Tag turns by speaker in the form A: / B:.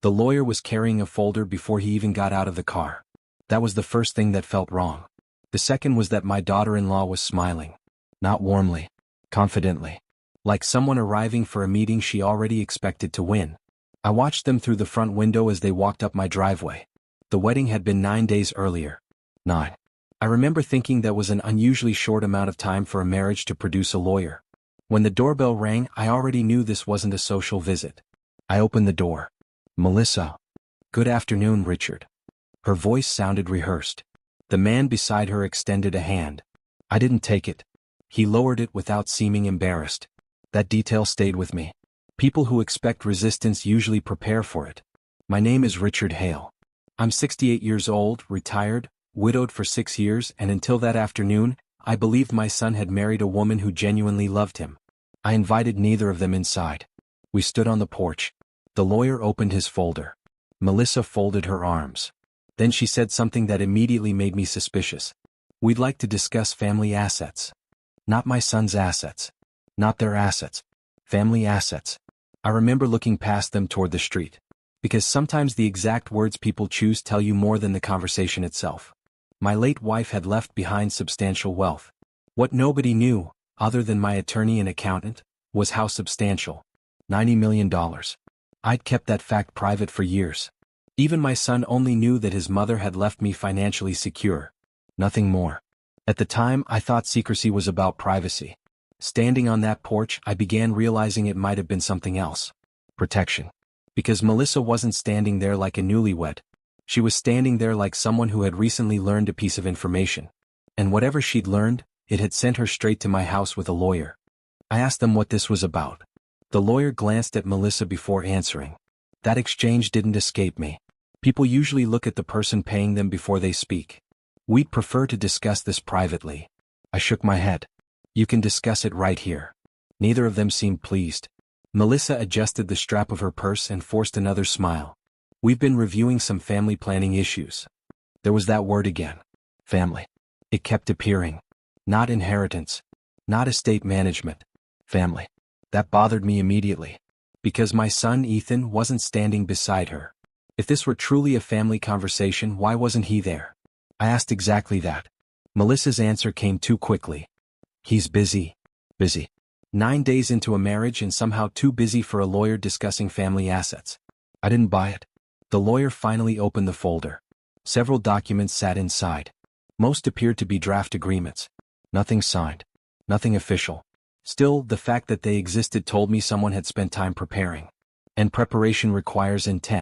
A: The lawyer was carrying a folder before he even got out of the car. That was the first thing that felt wrong. The second was that my daughter-in-law was smiling. Not warmly. Confidently. Like someone arriving for a meeting she already expected to win. I watched them through the front window as they walked up my driveway. The wedding had been 9 days earlier. 9. I remember thinking that was an unusually short amount of time for a marriage to produce a lawyer. When the doorbell rang, I already knew this wasn't a social visit. I opened the door. Melissa. Good afternoon, Richard. Her voice sounded rehearsed. The man beside her extended a hand. I didn't take it. He lowered it without seeming embarrassed. That detail stayed with me. People who expect resistance usually prepare for it. My name is Richard Hale. I'm 68 years old, retired, widowed for 6 years, and until that afternoon, I believed my son had married a woman who genuinely loved him. I invited neither of them inside. We stood on the porch. The lawyer opened his folder. Melissa folded her arms. Then she said something that immediately made me suspicious. We'd like to discuss family assets. Not my son's assets. Not their assets. Family assets. I remember looking past them toward the street. Because sometimes the exact words people choose tell you more than the conversation itself. My late wife had left behind substantial wealth. What nobody knew, other than my attorney and accountant, was how substantial. $90 million. I'd kept that fact private for years. Even my son only knew that his mother had left me financially secure. Nothing more. At the time, I thought secrecy was about privacy. Standing on that porch, I began realizing it might have been something else. Protection. Because Melissa wasn't standing there like a newlywed. She was standing there like someone who had recently learned a piece of information. And whatever she'd learned, it had sent her straight to my house with a lawyer. I asked them what this was about. The lawyer glanced at Melissa before answering. That exchange didn't escape me. People usually look at the person paying them before they speak. We'd prefer to discuss this privately. I shook my head. You can discuss it right here. Neither of them seemed pleased. Melissa adjusted the strap of her purse and forced another smile. We've been reviewing some family planning issues. There was that word again. Family. It kept appearing. Not inheritance. Not estate management. Family. That bothered me immediately. Because my son Ethan wasn't standing beside her. If this were truly a family conversation, why wasn't he there? I asked exactly that. Melissa's answer came too quickly. He's busy. Busy. 9 days into a marriage and somehow too busy for a lawyer discussing family assets. I didn't buy it. The lawyer finally opened the folder. Several documents sat inside. Most appeared to be draft agreements. Nothing signed. Nothing official. Still, the fact that they existed told me someone had spent time preparing. And preparation requires intent.